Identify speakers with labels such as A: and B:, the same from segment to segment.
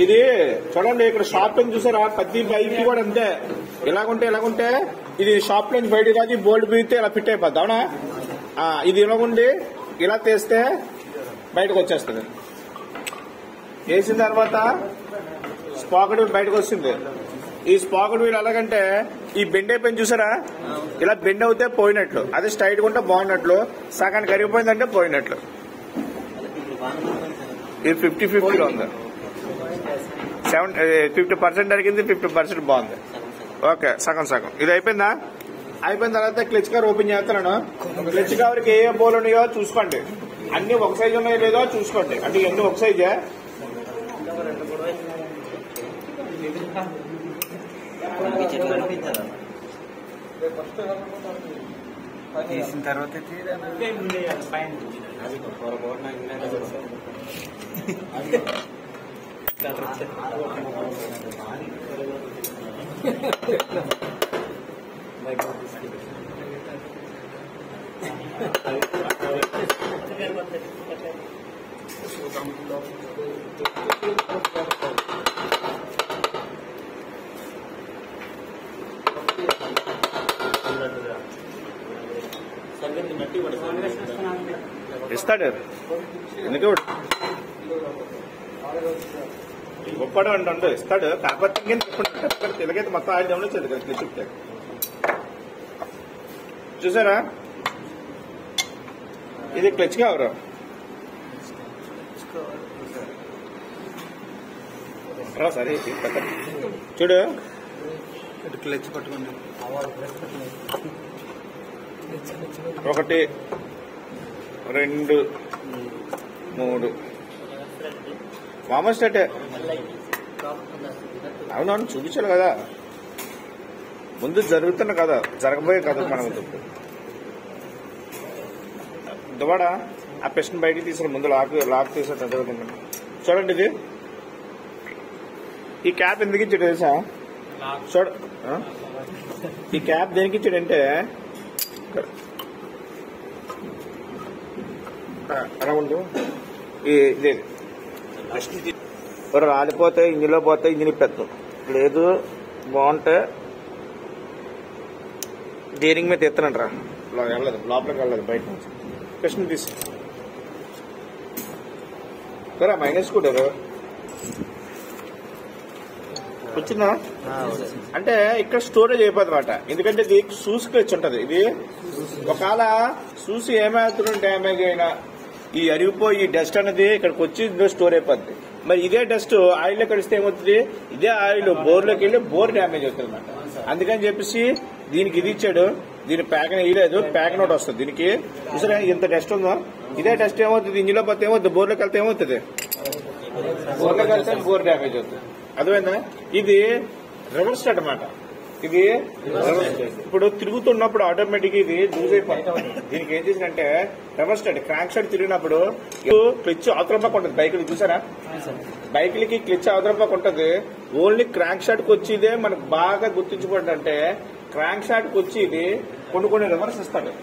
A: ఇది చూడండి, ఇక్కడ షాప్ అని చూసారా, ప్రతి బైక్ కూడా అంతే. ఇలాగుంటే ఇది షాప్ నుంచి బయట రాదు, బోల్డ్ బిగితే ఇలా ఫిట్ అయిపోద్ది. అవునా? ఇది ఇలాగుండి ఇలా తీస్తే బయటకు వచ్చేస్తుంది. వేసిన తర్వాత స్పాకెట్ వీల్ బయటకు వస్తుంది. ఈ స్పాకెట్ వీల్ ఎలాగంటే ఈ బెండ్ అయిపోయింది చూసారా, ఇలా బెండ్ అవుతే పోయినట్లు, అదే స్ట్రైట్ ఉంటే బాగున్నట్లు, సగానికి కరిగిపోయిందంటే పోయినట్లు. ఇది 50-50 ఉంది. 50% జరిగింది, 50% బాగుంది. ఓకే, సగం సగం. ఇది అయిపోయిందా? అయిపోయిన తర్వాత క్లచ్ కవర్ ఓపెన్ చేస్తున్నాను. క్లచ్ కవర్కి ఏ బోల్ ఉన్నాయో చూసుకోండి, అన్ని ఒక సైజు ఉన్నాయో లేదో చూసుకోండి. అంటే ఇవన్నీ ఒక సైజే.
B: తీసిన తర్వాత
A: ఇస్తాడు ఎందుకు గొప్పడు అంటే ఇస్తాడు. కాకపోతే తెలుగైతే మొత్తం ఆయన గమనించండి కదా చెప్తే. చూసారా, ఇది క్లచ్ కవర్. సరే చూడు,
B: క్లచ్ పట్టుకోండి.
A: 1 2 3 మామూలు స్టార్టే. అవునవును, చూపించాలి కదా, ముందు జరుగుతున్న కదా, జరగబోయే కదా మనం. దువాడ ఆ పెస్ట్ని బయటికి తీసుకుని ముందు లాక్ తీసేట చూడండి. ఇది ఈ క్యాప్ ఎందుకు ఇచ్చాడు తెలుసా? చూడ, ఈ క్యాప్ దేనికి ఇచ్చాడంటే అలా ఉండు, ఇదే రాలిపోతే ఇంజిన్లో పోతే ఇంజిన్ ఇప్పేస్తాం. లేదు బాగుంటే డీరింగ్ మీద ఎత్తానంటరా, వెళ్ళదు లోపలికి వెళ్ళదు, బయట నుంచి ప్రశ్న తీసి మైనస్ స్కూటర్ వచ్చిందా అంటే ఇక్కడ స్టోరేజ్ అయిపోతుంది అనమాట. ఎందుకంటే ఇది సూస్ క్లచ్ ఉంటది. ఇది ఒకవేళ సూసి ఏమవుతుందో డ్యామేజ్ అయినా ఈ అరిగిపోయి ఈ డస్ట్ అనేది ఇక్కడికి వచ్చి ఇందులో స్టోర్ అయిపోద్ది. మరి ఇదే డస్ట్ ఆయిల్ లో కలిస్తే ఏమవుతుంది, ఇదే ఆయిల్ బోర్లోకి వెళ్ళి బోర్ డ్యామేజ్ అవుతుంది అనమాట. అందుకని చెప్పేసి దీనికి ఇది ఇచ్చాడు. దీని ప్యాకెన్ వేయలేదు, ప్యాకెన్ ఒకటి వస్తుంది దీనికి. చూసారా ఇంత డస్ట్ ఉందో, ఇదే డస్ట్ ఏమవుతుంది ఇంజిన్లో పోతే ఏమవుతుంది, బోర్లోకి వెళ్తే ఏమవుతుంది, బోర్లోకి వెళ్తే బోర్ డ్యామేజ్ అవుతుంది. అర్థమైందా? ఇది రివర్స్ స్టార్ట్ అనమాట. ఇది ఇప్పుడు తిరుగుతున్నప్పుడు ఆటోమేటిక్ ఇది లూజ్ అయిపోతుంది. దీనికి ఏం చేసిందంటే రివర్స్ స్టార్ట్, క్రాంక్ షాట్ తిరిగినప్పుడు క్లచ్ అవతల పక్క ఉంటుంది. బైకులు చూసారా, బైకులకి క్లచ్ అవతల పక్క ఉంటుంది. ఓన్లీ క్రాంక్ షాట్ కి వచ్చి ఇదే మనకు బాగా గుర్తుంచుకోండి. అంటే క్రాంక్ షాట్ కి వచ్చి ఇది కొన్ని రివర్స్ ఇస్తాడు,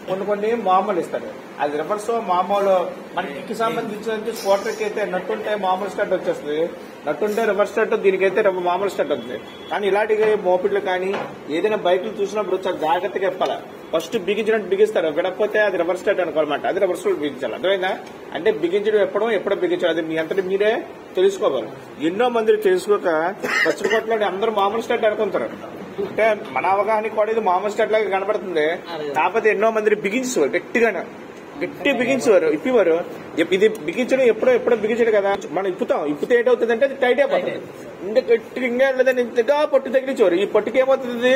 A: కొన్ని మామూలు ఇస్తాడు. అది రివర్స్ మామూలు మనకి కిక్కి సంబంధించిన స్కూటర్కి అయితే నట్టుంటే మామూలు స్టార్ట్ వచ్చేస్తుంది, నట్టుంటే రివర్స్ స్టార్ట్, దీనికైతే మామూలు స్టార్ట్ అవుతుంది. కానీ ఇలాంటి మోపిడ్లు కానీ ఏదైనా బైకులు చూసినప్పుడు చాలా జాగ్రత్తగా చెప్పాలి. ఫస్ట్ బిగించినట్టు బిగిస్తారు, విడకపోతే అది రివర్స్ స్టార్ట్ అనుకోవాలన్నమాట. అది రివర్స్ బిగించాలి. అర్థమైందా? అంటే బిగించడం ఎప్పుడో బిగించాలి, అది మీ అంతటి మీరే తెలుసుకోవాలి. ఎన్నో మంది తెలుసుకోక పచ్చికొట్లో అందరూ మామూలు స్టార్ట్ అనుకుంటారు. అంటే మన అవగాహన కూడా ఇది మామూలు స్టార్ట్ లాగా కనబడుతుంది. కాకపోతే ఎన్నో మంది బిగించేవారు, గట్టి బిగించేవారు, ఇప్పివారు. ఇది బిగించడం ఎప్పుడో బిగించడు కదా, మనం ఇప్పితే ఏంటవుతుంది అంటే అది టైట్ అయిపోతుంది. ఇంకా గట్టిగా ఇంకా లేదని ఇంతగా పట్టు తగిలించేవారు. ఈ పట్టుకి ఏమవుతుంది,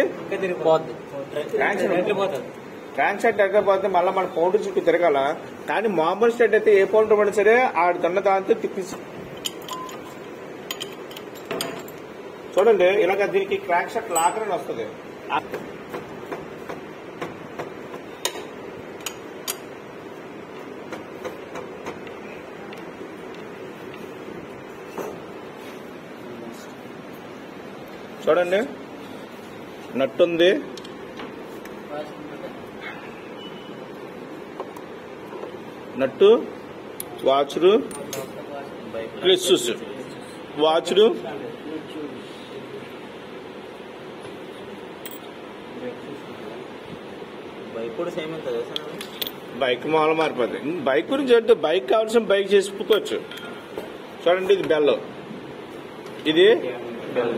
A: క్రాంక్ షాట్ తగ్గకపోతే మళ్ళీ మన పౌండర్ చుట్టూ తిరగాల. కానీ మామూలు స్టార్ట్ అయితే ఏ పౌండర్ పడినా సరే ఆడు దన్న దాంతో తిప్పేసి చూడండి. ఇలాగ దీనికి క్రాంక్ షాట్ లాకర్ అని వస్తుంది. చూడండి నట్టుంది, నట్టు, వాచ్లు, క్లిప్స్ వాచ్లు,
C: బైక్ కూడా సేమ్ ఉంటుంది సార్.
A: బైక్ మామూలు మారిపోతుంది. బైక్ గురించి అంటే బైక్ కావాల్సిన బైక్ చేసుకోవచ్చు. చూడండి ఇది బెల్, ఇది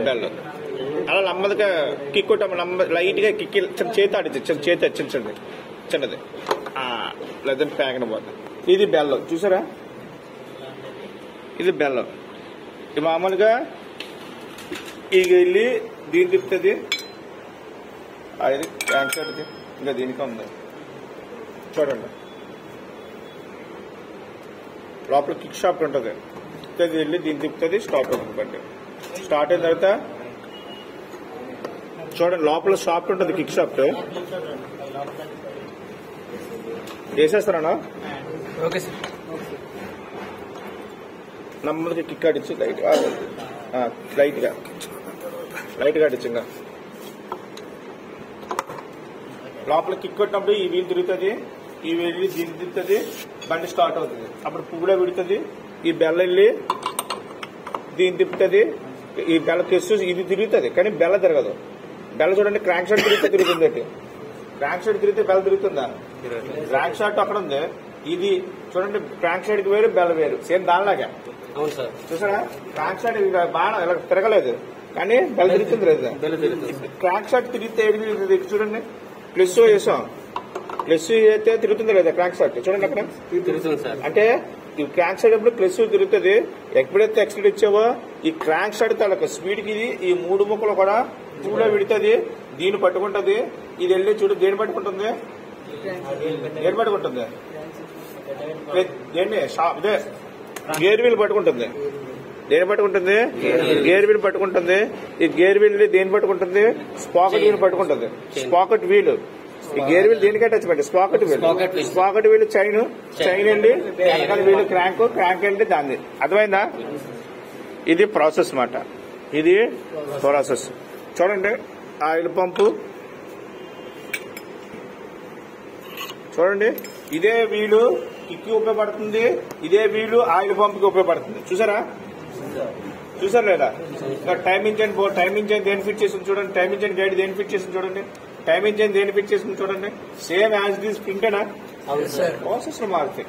A: బెల్. అలా నెమ్మదిగా కిక్ కొట్టాము, లైట్ గా కిక్ చేతి ఆడితే చేతి చిన్నది లేదంటే ప్యాకెట్ పోతుంది. ఇది బెల్ చూసారా, ఇది బెల్. ఇది మామూలుగా ఇది వెళ్ళి దీని తిప్పుతుంది. అది ట్యాంక్ ఇంకా దీనికి ఉంది చూడండి. లోపల కిక్ షాప్ ఉంటుంది, వెళ్ళి దీన్ని తిప్పుతుంది, స్టాప్ అవుతుంది బండి. స్టార్ట్ అయిన తర్వాత చూడండి లోపల షాప్ ఉంటుంది, కిక్ షాప్ వేసేస్తారా.
B: Okay sir.
A: నెమ్మదిగా కిక్ ఆడిచ్చి లైట్గా ఆడిచ్చి ఇంకా లోపల కిక్ కొట్టినప్పుడు ఈ వీలు తిరుగుతుంది, ఈ వీలు దీన్ని తిరుగుతుంది, బండి స్టార్ట్ అవుతుంది. అప్పుడు పువ్వులో విడుతుంది, ఈ బెల్ల వెళ్ళి దీన్ని తిప్పుతుంది. ఈ బెల్ల కెస్సు ఇది తిరుగుతుంది కానీ బెల్ల తిరగదు. బెల్ల చూడండి క్రాంక్ షాట్ తిరుగుతుంది. క్రాంక్ షాట్ తిరిగితే బెల్ల తిరుగుతుందా? క్రాంక్ షాట్ అక్కడ ఉంది. ఇది చూడండి క్రాంక్ షాట్ కి వేరు, బెల్ల వేరు, సేమ్ దానిలాగా.
C: అవును సార్.
A: చూసారా క్రాంక్ షాట్ బాగా ఇలా తిరగలేదు కానీ బెల్ల తిరుగుతుంది లేదు. క్రాంక్ షాట్ తిరిగితే ఏది తిరుగుతుంది చూడండి. ప్లస్ వేసాం, ప్లస్ అయితే తిరుగుతుంది లేదా క్రాంక్ షాట్ చూడండి అక్కడ
C: తిరుగుతుంది సార్.
A: అంటే ఈ క్రాంక్ షాట్ ఎప్పుడు ప్లస్ తిరుగుతుంది. ఎప్పుడైతే ఎక్సిడెంట్ ఇచ్చావో ఈ క్రాంక్ షాట్ తాలూకు స్పీడ్ కి ఈ మూడు ముక్కలు కూడా పూలో విడుతుంది, దీన్ని పట్టుకుంటది. ఇది వెళ్ళి చూడు దేని పట్టుకుంటుంది, దేని పట్టుకుంటుంది, దేన్ని ఇదే గేర్ వీల్ పట్టుకుంటుంది. దేని పట్టుకుంటుంది, గేర్ వీల్ పట్టుకుంటుంది. ఈ గేర్ వీల్ దేని పట్టుకుంటుంది, స్పాకెట్ వీల్ పట్టుకుంటుంది. స్పాకెట్ వీల్, ఈ గేర్ వీల్ దేనికి attachment, sprocket wheel. Sprocket wheel chain అండి, వెనకాల వీల్ క్రాంక్ అండి దాన్ని. అర్థమైందా? ఇది ప్రాసెస్ మాట. ఇది ప్రాసెస్. చూడండి ఆయిల్ పంపు చూడండి, ఇదే వీలు కిక్కి ఉపయోగపడుతుంది, ఇదే వీలు ఆయిల్ పంప్ కి ఉపయోగపడుతుంది. చూసారా లేదా? టైమింగ్ చైన్ దేని ఫిట్ చేసింది చూడండి, టైమింగ్ చైన్ గైడ్ దేని ఫిట్ చేసింది చూడండి, టైమింగ్ చైన్ దేని ఫిట్ చేసింది చూడండి. సేమ్ యాజ్ ఇట్ ఈస్ ప్రింటెడా? ప్రాసెస్ లో మారుతాయి.